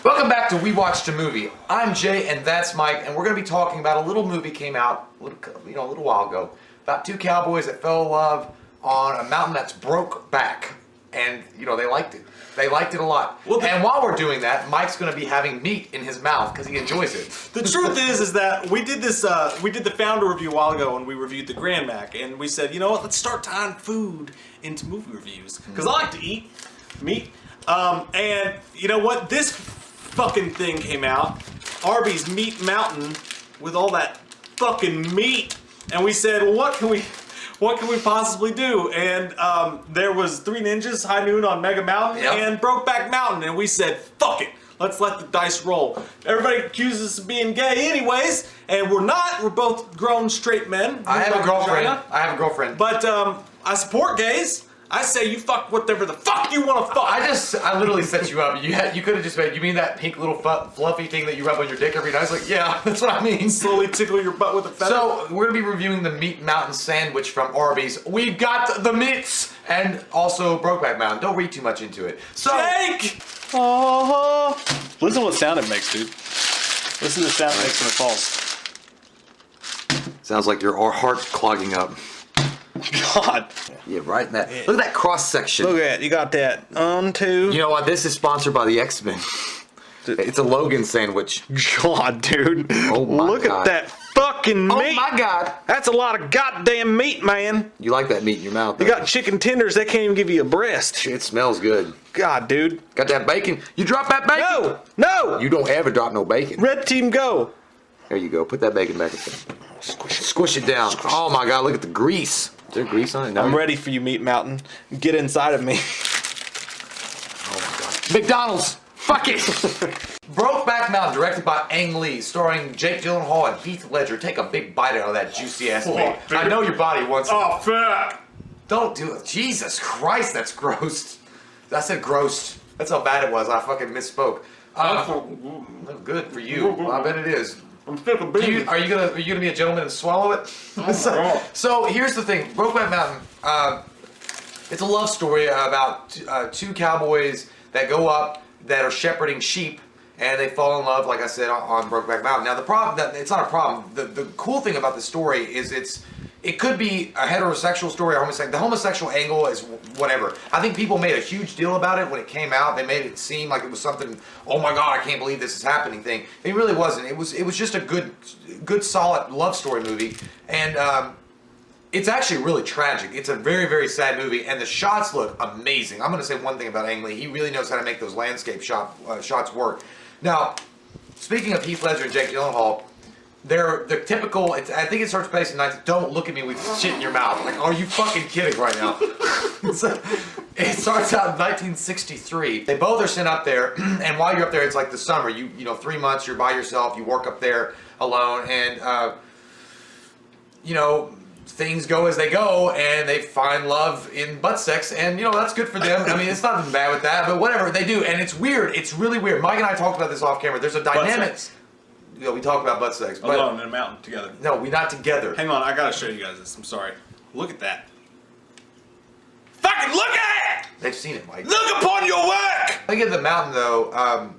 Welcome back to We Watched a Movie. I'm Jay and that's Mike, and we're going to be talking about a little movie came out a little while ago about two cowboys that fell in love on a mountain that's Brokeback, and they liked it. They liked it a lot. Well, and while we're doing that, Mike's going to be having meat in his mouth because he enjoys it. The truth is that we did this. We did the founder review a while ago when we reviewed the Grand Mac, and we said, you know what? Let's start tying food into movie reviews because I like to eat meat. And you know what? This fucking thing came out, Arby's Meat Mountain, with all that fucking meat, and we said, well, what can we possibly do? And there was Three Ninjas, High Noon on Mega Mountain, and Brokeback Mountain, and we said, fuck it, let's let the dice roll. Everybody accuses us of being gay anyways, and we're not. We're both grown straight men. I have a girlfriend. But I support gays. I say you fuck whatever the fuck you want to fuck. I literally set you up. You could have just made, you mean that pink little fluffy thing that you rub on your dick every night? I was like, yeah, that's what I mean. Slowly tickle your butt with a feather. So, we're going to be reviewing the Meat Mountain sandwich from Arby's. We've got the meats and also Brokeback Mountain. Don't read too much into it. So, Jake! Listen to what sound it makes, dude. Listen to the sound it makes when it falls. Sounds like your heart clogging up. God. Yeah, right in that. Look at that cross section. Look at it. You got that on two. You know what? This is sponsored by the X-Men. It's a Logan sandwich. God, dude. Oh my Look God. at that fucking meat. Oh my God. That's a lot of goddamn meat, man. You like that meat in your mouth? You got chicken tenders. They can't even give you a breast. It smells good. God, dude. Got that bacon. You drop that bacon? No. You don't ever drop no bacon. Red team go. There you go. Put that bacon back in there. Squish it down. Oh my God, look at the grease. Is there grease on it? No. I'm ready for you, Meat Mountain. Get inside of me. Oh my God. McDonald's. Fuck it. Brokeback Mountain, directed by Ang Lee, starring Jake Gyllenhaal and Heath Ledger. Take a big bite out of that juicy ass meat. I know your body wants it. Oh, fat! Don't do it. Jesus Christ, that's gross. I said gross. That's how bad it was. I fucking misspoke. Good for you. I bet it is. I'm sick of beans. Are you gonna be a gentleman and swallow it? So here's the thing, Brokeback Mountain. It's a love story about two cowboys that go up that are shepherding sheep, and they fall in love, like I said, on Brokeback Mountain. Now the problem, it's not a problem. The cool thing about the story is it could be a heterosexual story or homosexual. The homosexual angle is whatever. I think people made a huge deal about it when it came out. They made it seem like it was something, oh my God, I can't believe this is happening thing. It really wasn't. It was just a good solid love story movie. And it's actually really tragic. It's a very, very sad movie, and the shots look amazing. I'm going to say one thing about Ang Lee. He really knows how to make those landscape shots work. Now, speaking of Heath Ledger and Jake Gyllenhaal, they're typical. I think it starts based in 19. Don't look at me with shit in your mouth. Like, are you fucking kidding right now? It starts out in 1963. They both are sent up there, and while you're up there, it's like the summer. You know, 3 months. You're by yourself. You work up there alone, and things go as they go, and they find love in butt sex, and that's good for them. I mean, it's nothing bad with that, but whatever they do, and it's weird. It's really weird. Mike and I talked about this off camera. There's a dynamic. We talked about butt sex. But alone in a mountain together. No, we're not together. Hang on, I gotta show you guys this. I'm sorry. Look at that. Fucking look at it! They've seen it, Mike. Look upon your work! Look at the mountain, though.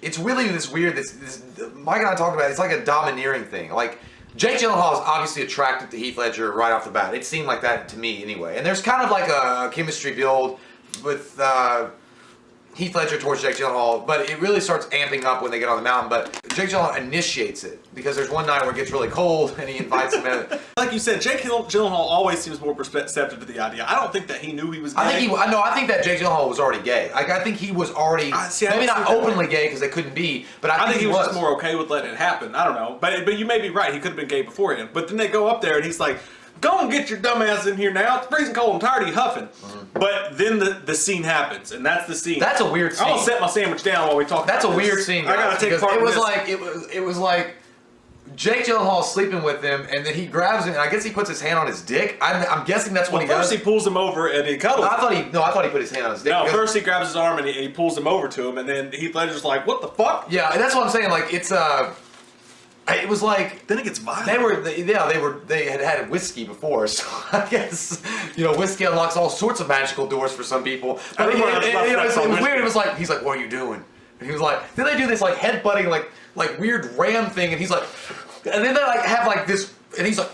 It's really this weird. Mike and I talked about it. It's like a domineering thing. Like, Jake Gyllenhaal is obviously attracted to Heath Ledger right off the bat. It seemed like that to me, anyway. And there's kind of like a chemistry build with Heath Ledger towards Jake Gyllenhaal, but it really starts amping up when they get on the mountain. But Jake Gyllenhaal initiates it because there's one night where it gets really cold and he invites him in. Like you said, Jake Gyllenhaal always seems more receptive to the idea. I don't think that he knew he was gay. I think that Jake Gyllenhaal was already gay. I think he was already maybe not openly gay because they couldn't be, but I think he was just more okay with letting it happen. I don't know, but you may be right. He could have been gay beforehand. But then they go up there and he's like, go and get your dumb ass in here now. It's freezing cold. I'm tired of you huffing. But then the scene happens, and that's the scene. That's a weird scene. I'll set my sandwich down while we talk. That's a weird scene. I gotta take part in this. It was like Jake Gyllenhaal sleeping with him, and then he grabs him, and I guess he puts his hand on his dick. I'm guessing that's what he does. First he pulls him over and he cuddles. I thought he put his hand on his dick. No, first he grabs his arm and he pulls him over to him, and then Heath Ledger's like, "What the fuck?" Yeah, and that's what I'm saying. Like it's It was like then it gets violent. They had whiskey before, so I guess whiskey unlocks all sorts of magical doors for some people. But it was weird. It was like he's like, "What are you doing?" And he was like, then they do this like headbutting, like weird ram thing, and he's like, and then they like have like this, and he's like,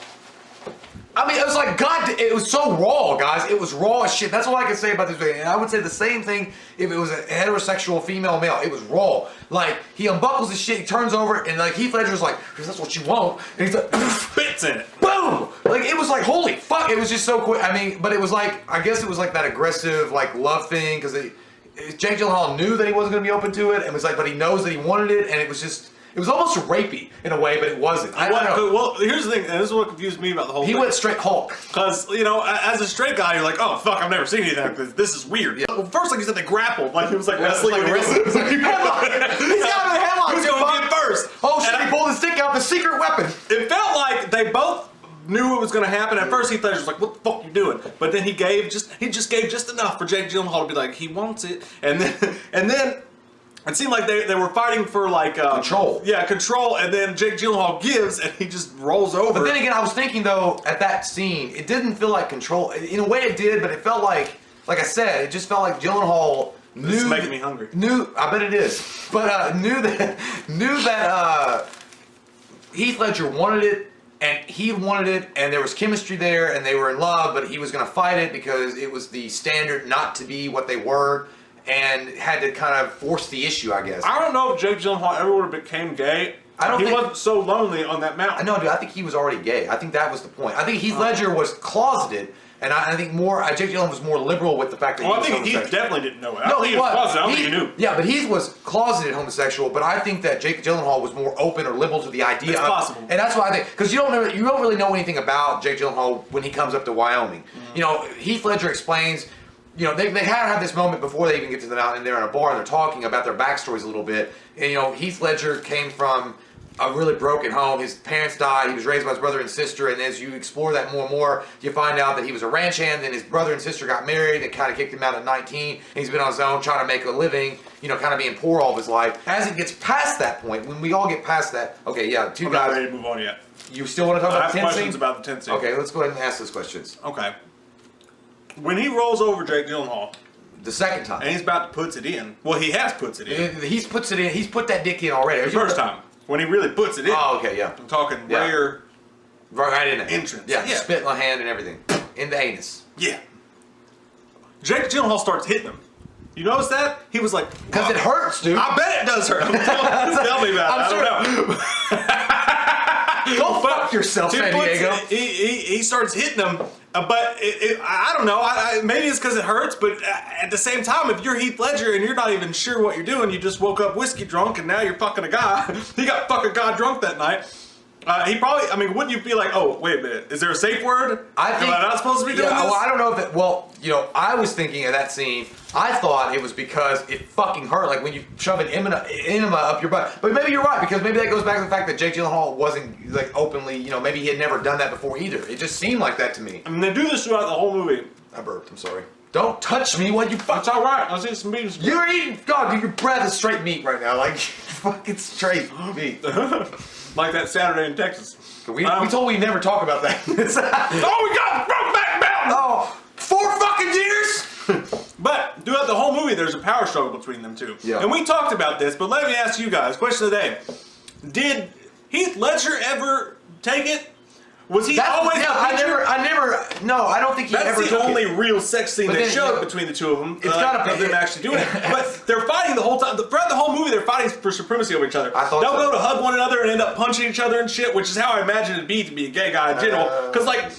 I mean, it was like, God, it was so raw, guys. It was raw as shit. That's all I can say about this movie. And I would say the same thing if it was a heterosexual female male. It was raw. Like, he unbuckles his shit, he turns over, and like Heath Ledger's like, that's what you want. And he's like, Spits in it. boom! Like, it was like, holy fuck. It was just so quick. I mean, but it was like, I guess it was like that aggressive, like, love thing, because Jake Gyllenhaal knew that he wasn't going to be open to it, and was like, but he knows that he wanted it, and it was just, it was almost rapey in a way, but it wasn't. I don't know. Well, here's the thing, and this is what confused me about the whole thing. He went straight Hulk. Because, you know, as a straight guy, you're like, oh, fuck, I've never seen anything like this. This is weird. Yeah. Well, first, like you said, they grappled. Like, it was like wrestling. Like wrestling. He's got him in the headlock. Who's going to get first? Oh, shit, he pulled his stick out, the secret weapon. It felt like they both knew it was going to happen. At first, Heath Ledger was like, what the fuck you doing? But then he just gave just enough for Jake Gyllenhaal to be like, he wants it. And then it seemed like they were fighting for like control. Yeah, control, and then Jake Gyllenhaal gives, and he just rolls over. But then again, I was thinking though, at that scene, it didn't feel like control. In a way, it did, but it felt like I said, it just felt like Gyllenhaal knew. This is making me hungry. I bet it is. But knew that Heath Ledger wanted it, and he wanted it, and there was chemistry there, and they were in love, but he was going to fight it because it was the standard not to be what they were. And had to kind of force the issue, I guess. I don't know if Jake Gyllenhaal ever would have became gay. He wasn't so lonely on that mountain. No, dude, I think he was already gay. I think that was the point. I think Heath Ledger was closeted, and I think Jake Gyllenhaal was more liberal with the fact that he was homosexual. homosexual. He definitely didn't know it. No, he was closeted. I don't think he knew. Yeah, but he was closeted homosexual, but I think that Jake Gyllenhaal was more open or liberal to the idea. It's possible. And that's why I think, because you don't really know anything about Jake Gyllenhaal when he comes up to Wyoming. Mm-hmm. You know, Heath Ledger explains, you know, they had this moment before they even get to the mountain, and they're in a bar and they're talking about their backstories a little bit. And, you know, Heath Ledger came from a really broken home. His parents died. He was raised by his brother and sister. And as you explore that more and more, you find out that he was a ranch hand. Then his brother and sister got married and kind of kicked him out at 19. And he's been on his own trying to make a living, you know, kind of being poor all of his life. As it gets past that point, when we all get past that, okay, yeah, I'm not ready to move on yet. You still want to talk about the tent scene? I have questions about the tent scene. Okay, let's go ahead and ask those questions. Okay. When he rolls over Jake Gyllenhaal, the second time, and he's about to puts it in. Well, he has puts it in. He's puts it in. He's put that dick in already. The first time, when he really puts it in. Oh, okay, yeah. I'm talking rare. Right in there. Entrance. Yeah, spit in the hand and everything. In the anus. Yeah. Jake Gyllenhaal starts hitting him. You notice that? He was like, because it hurts, dude. I bet it does hurt. Tell me about it. I don't know. Go fuck yourself, San Diego. He starts hitting him, but I don't know. Maybe it's because it hurts, but at the same time, if you're Heath Ledger and you're not even sure what you're doing, you just woke up whiskey drunk and now you're fucking a guy. He got fucking god drunk that night. He probably, I mean, wouldn't you be like, oh, wait a minute, is there a safe word? I think, am I not supposed to be doing this? Well, I don't know if that, well, you know, I was thinking of that scene, I thought it was because it fucking hurt, like when you shove an enema up your butt. But maybe you're right, because maybe that goes back to the fact that Jake Gyllenhaal wasn't, like, openly, you know, maybe he had never done that before either. It just seemed like that to me. I mean, they do this throughout the whole movie. I burped, I'm sorry. Don't touch me while you fuck. It's alright, I was eating some meat. You're eating, God, dude, your breath is straight meat right now, like, fucking straight meat. Like that Saturday in Texas. We told we never talk about that. Oh, we got Brokeback Mountain! Oh, 4 fucking years! But throughout the whole movie, there's a power struggle between them two. Yeah. And we talked about this, but let me ask you guys, question of the day. Did Heath Ledger ever take it? Was he always the picture? I don't think he ever took it. That's the only real sex scene they showed between the two of them. It's got to be them actually doing it. But they're fighting the whole time. Throughout the whole movie, they're fighting for supremacy over each other. They'll go to hug one another and end up punching each other and shit, which is how I imagine it'd be to be a gay guy in general. Because, like,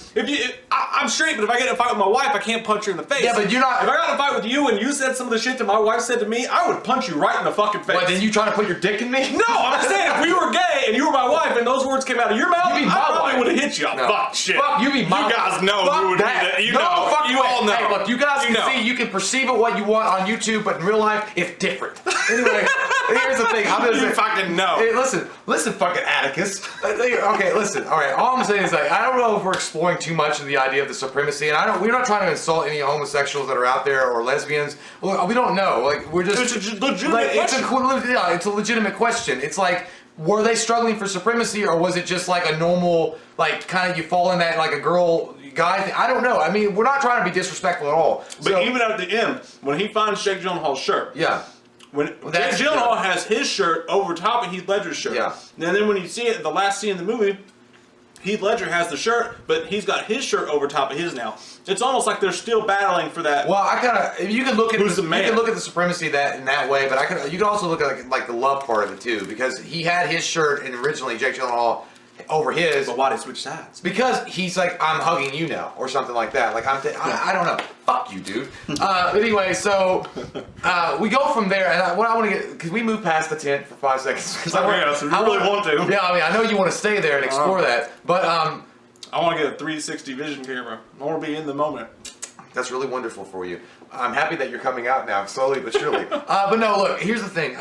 I'm straight, but if I get in a fight with my wife, I can't punch her in the face. Yeah, but you're not. If I got in a fight with you and you said some of the shit that my wife said to me, I would punch you right in the fucking face. What, then you trying to put your dick in me? No, I'm just saying, if we were gay and you were my wife and those words came out of your mouth, I probably would have hit you. No. Fuck shit. Fuck, you be my You guys know who would that. be. You know. Fuck you all know. Hey, look, you guys can see, you can perceive it what you want on YouTube, but in real life, it's different. Anyway, here's the thing. I'm gonna say, fucking know. Hey, listen, fucking Atticus. Okay, listen. All right, all I'm saying is, like, I don't know if we're exploring too much of the idea of the supremacy, and we're not trying to insult any homosexuals that are out there or lesbians. Well, we don't know. Like, we're just. It's a legitimate question. It's a legitimate question. It's like, were they struggling for supremacy, or was it just like a normal, like, kind of you fall in that like a girl guy thing? I don't know. I mean, we're not trying to be disrespectful at all. But even at the end, when he finds Jake Gyllenhaal's shirt, yeah, when Jake Gyllenhaal has his shirt over top of Heath Ledger's shirt. Yeah. And then when you see it, the last scene in the movie, Heath Ledger has the shirt, but he's got his shirt over top of his now. It's almost like they're still battling for that. Well, I kind of you can look at Who's the man? You can look at the supremacy of that in that way, but you can also look at like the love part of it too, because he had his shirt and originally Jake Gyllenhaal over his. But why did they switch sides? Because he's like, I'm hugging you now, or something like that. Like I don't know. Fuck you, dude. Anyway, so we go from there, and what I want to get, because we moved past the tent for 5 seconds. Because So you really want to? Yeah, I mean, I know you want to stay there and explore that, but I want to get a 360 vision camera. I want to be in the moment. that's really wonderful for you. I'm happy that you're coming out now, slowly but surely. But no, look, here's the thing.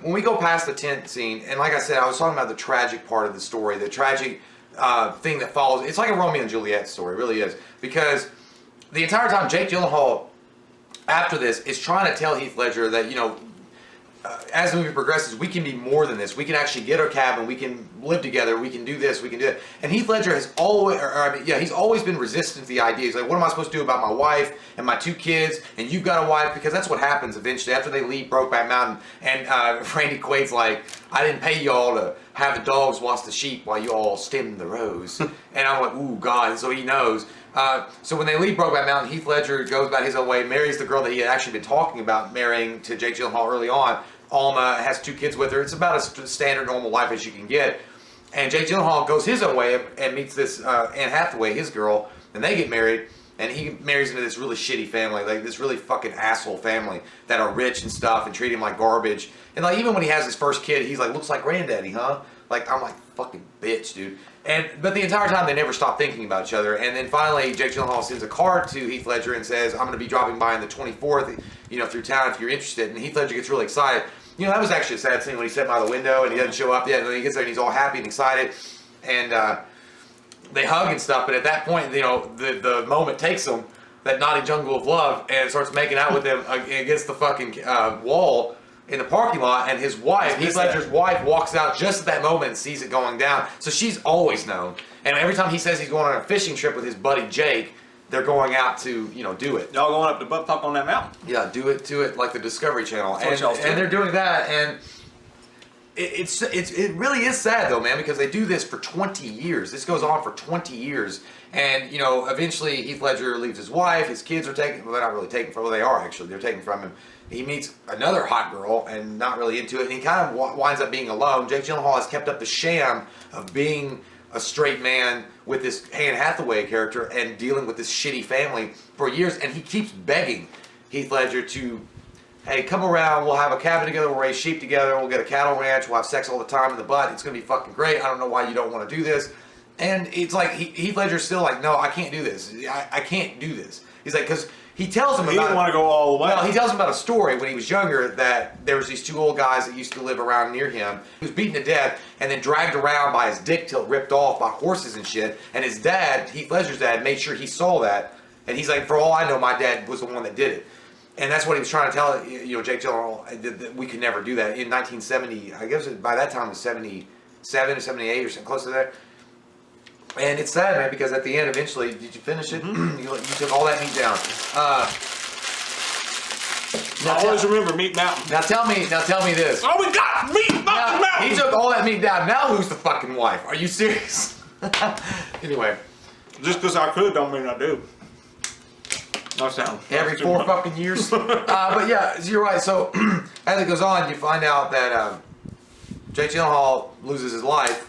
When we go past the tent scene, and like I said, I was talking about the tragic part of the story, the tragic thing that follows. It's like a Romeo and Juliet story, it really is. Because the entire time, Jake Gyllenhaal, after this, is trying to tell Heath Ledger that, you know, as the movie progresses, we can be more than this. We can actually get our cabin. We can live together. We can do this. We can do it. And Heath Ledger has always, he's always been resistant to the idea. He's like, what am I supposed to do about my wife and my 2 kids? And you've got a wife, because that's what happens eventually after they leave Brokeback Mountain. And Randy Quaid's like, I didn't pay y'all to have the dogs watch the sheep while you all stem the rows. And I'm like, ooh, God. So he knows. So when they leave Brokeback Mountain, Heath Ledger goes about his own way, marries the girl that he had actually been talking about marrying to Jake Gyllenhaal early on. Alma has 2 kids with her. It's about as standard normal life as you can get. And Jake Gyllenhaal goes his own way and meets this Anne Hathaway, his girl, and they get married. And he marries into this really shitty family, like this really fucking asshole family that are rich and stuff and treat him like garbage. And like even when he has his first kid, he's like, looks like granddaddy, huh? Like I'm like, fucking bitch, dude. But the entire time they never stop thinking about each other. And then finally, Jake Gyllenhaal sends a card to Heath Ledger and says, I'm going to be dropping by on the 24th, through town if you're interested. And Heath Ledger gets really excited. That was actually a sad scene when he's sitting by the window and he doesn't show up yet. And then he gets there and he's all happy and excited. And they hug and stuff. But at that point, the moment takes them, that naughty jungle of love, and starts making out with them against the fucking wall in the parking lot. And his wife, Heath Ledger's wife, walks out just at that moment and sees it going down. So she's always known. And every time he says he's going on a fishing trip with his buddy Jake, they're going out to, do it. Y'all going up to butt fuck on that mountain? Yeah, do it like the Discovery Channel. And they're doing that, and it really is sad though, man, because they do this for 20 years. This goes on for 20 years. And, eventually Heath Ledger leaves his wife, his kids are taken, well, they're not really taken from, well, they are actually, they're taken from him. He meets another hot girl and not really into it, and he kind of winds up being alone. Jake Gyllenhaal has kept up the sham of being a straight man with this Anne Hathaway character and dealing with this shitty family for years, and he keeps begging Heath Ledger to, hey, come around, we'll have a cabin together, we'll raise sheep together, we'll get a cattle ranch, we'll have sex all the time in the butt, it's going to be fucking great, I don't know why you don't want to do this. And it's like, Heath Ledger's still like, no, I can't do this, I can't do this. He's like, because he tells him he didn't want to go all the way. Well, he tells him about a story when he was younger that there was these 2 old guys that used to live around near him. He was beaten to death and then dragged around by his dick till it ripped off by horses and shit. And his dad, Heath Ledger's dad, made sure he saw that. And he's like, for all I know, my dad was the one that did it. And that's what he was trying to tell, Jake Gyllenhaal, that we could never do that. In 1970, I guess by that time it was 77 or 78 or something close to that. And it's sad, man, because at the end, eventually, did you finish it? Mm-hmm. you took all that meat down. I always remember Meat Mountain. Now tell me this. Oh, we got Meat Mountain! He took all that meat down. Now who's the fucking wife? Are you serious? Anyway. Just because I could don't mean I do. No sound. Every 4 fucking years. But yeah, you're right. So as it goes on, you find out that Jake Gyllenhaal loses his life.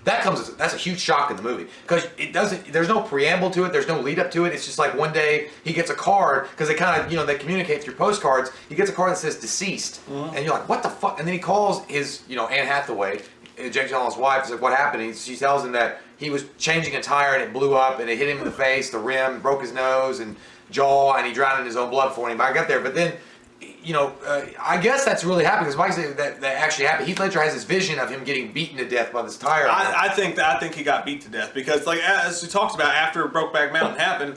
That's a huge shock in the movie because there's no preamble to it, there's no lead up to it. It's just like one day he gets a card because they kind of they communicate through postcards. He gets a card that says deceased, and you're like, what the fuck? And then he calls his Anne Hathaway, Jake Gyllenhaal's wife. He's like, what happened? She tells him that he was changing a tire and it blew up and it hit him in the face, the rim, broke his nose and jaw, and he drowned in his own blood before anybody got there. But then, I guess that's really happening because Mike said that actually happened. Heath Ledger has this vision of him getting beaten to death by this tire. I think he got beat to death because, like as we talked about, after Brokeback Mountain happened,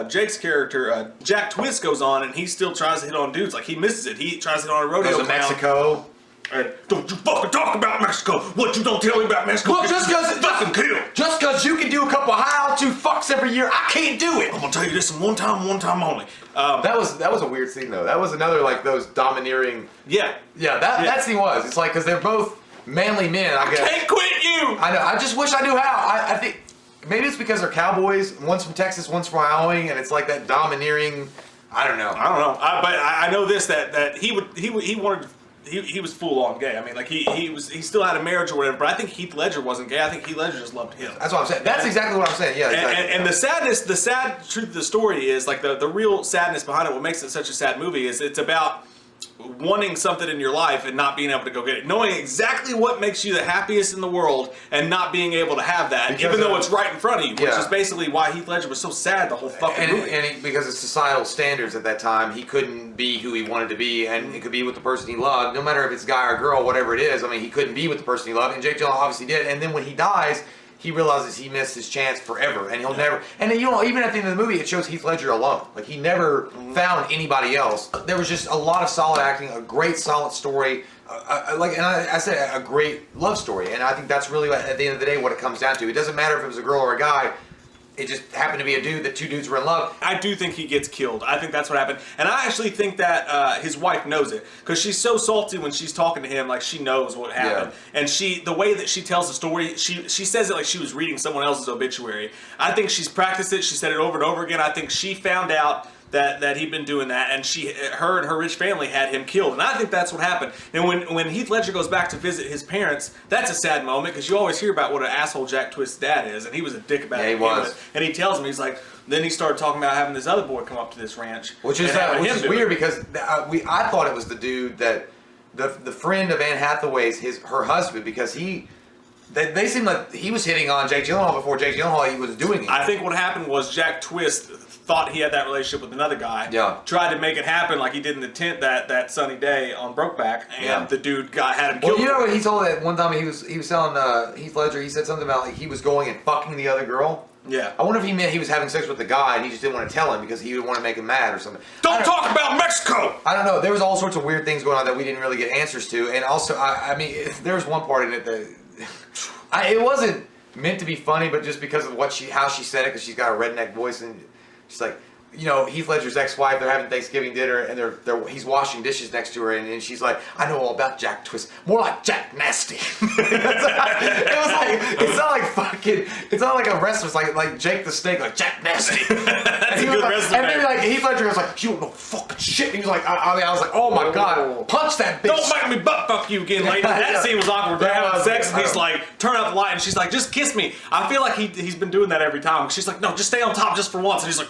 Jake's character Jack Twist goes on and he still tries to hit on dudes. Like he misses it. He tries to hit on a rodeo Goes to clown. Mexico. And don't you fucking talk about Mexico. What you don't tell me about Mexico? Look, just because fucking kill. Just because you can do a couple high altitude 2 fucks every year. I can't do it. I'm gonna tell you this one time only. That was a weird scene though. That was another like those domineering. Yeah. That scene was. It's like because they're both manly men. I guess. Can't quit you. I know. I just wish I knew how. I think maybe it's because they're cowboys. One's from Texas, one's from Wyoming, and it's like that domineering. I don't know. But I know this that he wanted. He was full on gay. I mean, like he still had a marriage or whatever. But I think Heath Ledger wasn't gay. I think Heath Ledger just loved him. That's what I'm saying. That's exactly what I'm saying. Yeah. Exactly. And the sad truth of the story is like the real sadness behind it. What makes it such a sad movie is it's about wanting something in your life and not being able to go get it, knowing exactly what makes you the happiest in the world and not being able to have that, because even though it's right in front of you, which is basically why Heath Ledger was so sad the whole fucking movie. Because of societal standards at that time, he couldn't be who he wanted to be, and he could be with the person he loved, no matter if it's guy or girl, whatever it is. I mean, he couldn't be with the person he loved, and Jake Gyllenhaal obviously did. And then when he dies, he realizes he missed his chance forever, and he'll never. And you know, even at the end of the movie, it shows Heath Ledger alone. Like he never found anybody else. There was just a lot of solid acting, a great solid story, I said, a great love story. And I think that's really at the end of the day what it comes down to. It doesn't matter if it was a girl or a guy. It just happened to be a dude that 2 dudes were in love. I do think he gets killed. I think that's what happened. And I actually think that his wife knows it. Because she's so salty when she's talking to him, like she knows what happened. Yeah. And the way that she tells the story, she says it like she was reading someone else's obituary. I think she's practiced it. She said it over and over again. I think she found out that he'd been doing that, and her and her rich family had him killed, and I think that's what happened. And when Heath Ledger goes back to visit his parents, that's a sad moment because you always hear about what an asshole Jack Twist's dad is, and he was a dick about it. Yeah, he was. And he tells him, he's like, then he started talking about having this other boy come up to this ranch, which is weird because I thought it was the dude that the friend of Anne Hathaway's her husband, because they seemed like he was hitting on Jake Gyllenhaal before Jake Gyllenhaal was doing it. I think what happened was Jack Twist thought he had that relationship with another guy. Yeah. Tried to make it happen like he did in the tent that sunny day on Brokeback, and the dude had him killed. Well, you know what he told that one time he was telling Heath Ledger, he said something about like he was going and fucking the other girl. Yeah. I wonder if he meant he was having sex with the guy and he just didn't want to tell him because he would want to make him mad or something. Don't talk about Mexico! I don't know. There was all sorts of weird things going on that we didn't really get answers to. And also, I mean, there was one part in it that it wasn't meant to be funny, but just because of how she said it, because she's got a redneck voice, and she's like, you know, Heath Ledger's ex-wife, they're having Thanksgiving dinner, and he's washing dishes next to her, and she's like, I know all about Jack Twist, more like Jack Nasty. It's not like a wrestler, it's like Jake the Snake, like Jack Nasty. That's a good wrestler. And then like Heath Ledger was like, you don't know fucking shit. And he was like, I was like, oh my god, punch that bitch. Don't make me butt fuck you again, lady. That scene was awkward. They're having sex, and he's like, turn out the light, and she's like, just kiss me. I feel like he's been doing that every time. She's like, no, just stay on top just for once, and he's like,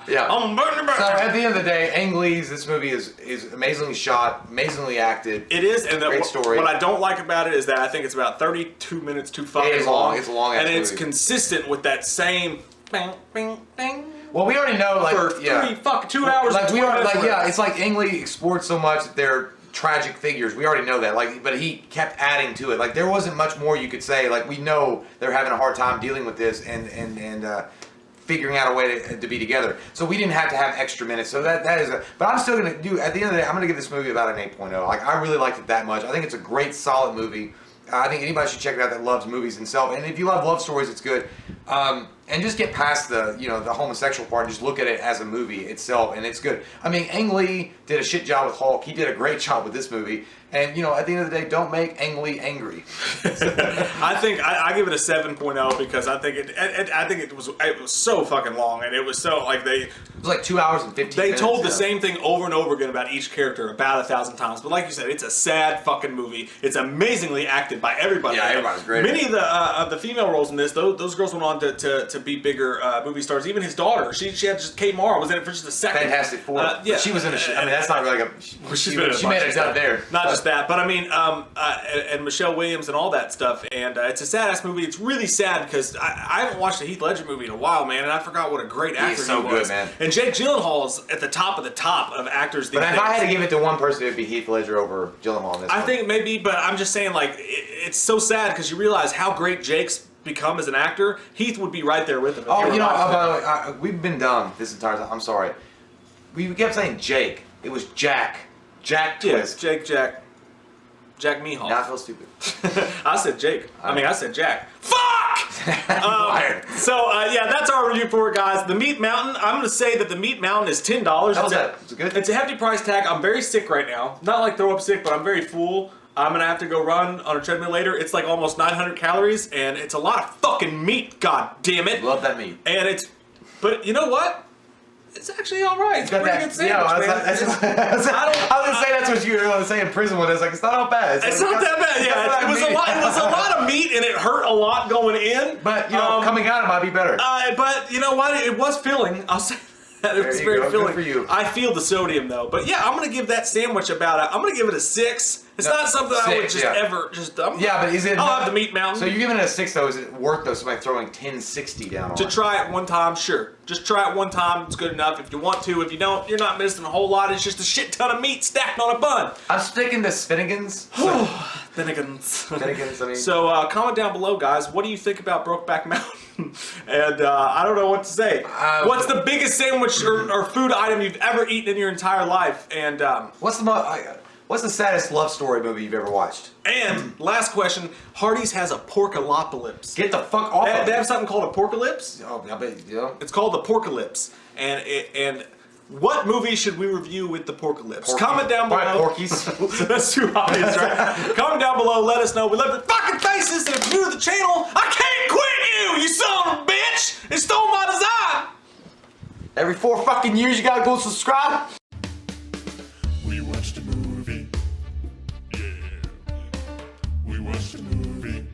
yeah. I'm burning back. So at the end of the day, Ang Lee's this movie is amazingly shot, amazingly acted. It is, and great story. What I don't like about it is that I think it's about 32 minutes too fucking long. It's a long ass and it's movie. Consistent with that same bang, bang, bang. Well, we already know, like, for 2 hours. Like we are, like, yeah, it's like Ang Lee explored so much that they're tragic figures. We already know that. Like, but he kept adding to it. Like, there wasn't much more you could say. Like, we know they're having a hard time dealing with this and figuring out a way to be together. So we didn't have to have extra minutes. So that is but I'm still gonna do. At the end of the day, I'm gonna give this movie about an 8.0. Like, I really liked it that much. I think it's a great, solid movie. I think anybody should check it out that loves movies itself. And if you love love stories, it's good. And just get past the homosexual part and just look at it as a movie itself, and it's good. I mean, Ang Lee did a shit job with Hulk. He did a great job with this movie. And, at the end of the day, don't make Ang Lee angry. I think I give it a 7.0 because I think it was so fucking long, and it was so like it was like 2 hours and 15 minutes. They told the same thing over and over again about each character about 1,000 times. But like you said, it's a sad fucking movie. It's amazingly acted by everybody. Yeah, everybody's great. Many of the female roles in this, those girls went on to be bigger movie stars. Even his daughter, she had just Kate Mara was in it for just a second. Fantastic Four. Yeah, she was in a. I mean, that's not really like a. She made a dud there. Not just that, but I mean, and Michelle Williams and all that stuff. And it's a sad ass movie. It's really sad because I haven't watched a Heath Ledger movie in a while, man, and I forgot what a great actor he was. He's so good, man. And Jake Gyllenhaal's at the top of actors. But if I had to give it to one person, it would be Heath Ledger over Gyllenhaal in this. I think maybe, but I'm just saying, like, it's so sad because you realize how great Jake's become as an actor. Heath would be right there with him. Oh, by the way, we've been dumb this entire time. I'm sorry. We kept saying Jake. It was Jack. Jack Twist. Yeah, Jack Mihal. Now I feel stupid. I said Jake. I said Jack. Fuck! Yeah, that's our review for it, guys. The Meat Mountain. I'm going to say that the Meat Mountain is $10. How's that? Is it good? It's a hefty price tag. I'm very sick right now. Not like throw up sick, but I'm very full. I'm gonna have to go run on a treadmill later. It's like almost 900 calories, and it's a lot of fucking meat. God damn it! Love that meat. And but you know what? It's actually all right. It's a pretty good sandwich, man. I was gonna say that's what you were gonna say in prison when it's like it's not all bad. It's not that bad. Yeah, it was a lot. It was a lot of meat, and it hurt a lot going in. But coming out, it might be better. But you know what? It was filling. I'll say. It was very filling. Good for you. I feel the sodium though, but yeah, I'm gonna give that sandwich I'm gonna give it a 6. It's not something I would just ever just. But is it? I'll have the Meat Mountain. So you're giving it a 6 though? Is it worth though? Somebody throwing 1060 down on to it? try it one time, sure. Just try it one time. It's good enough. If you want to, if you don't, you're not missing a whole lot. It's just a shit ton of meat stacked on a bun. I'm sticking to Finnegan's. Finnegan's. I mean. So comment down below, guys. What do you think about Brokeback Mountain? And I don't know what to say. What's the biggest sandwich or food item you've ever eaten in your entire life? And what's the saddest love story movie you've ever watched? And last question: Hardees has a Porkalypse. Get the fuck off! They have something called a Porkalypse. Oh, I bet It's called the Porkalypse, and what movie should we review with the Porkalypse? Comment down below. All right, Porkies. That's too obvious, right? Comment down below. Let us know. We love your fucking faces. And if you're new to the channel, I can't quit you, you son of a bitch! It stole my design. Every 4 fucking years, you gotta go subscribe. We watched a movie. Yeah. We watched a movie.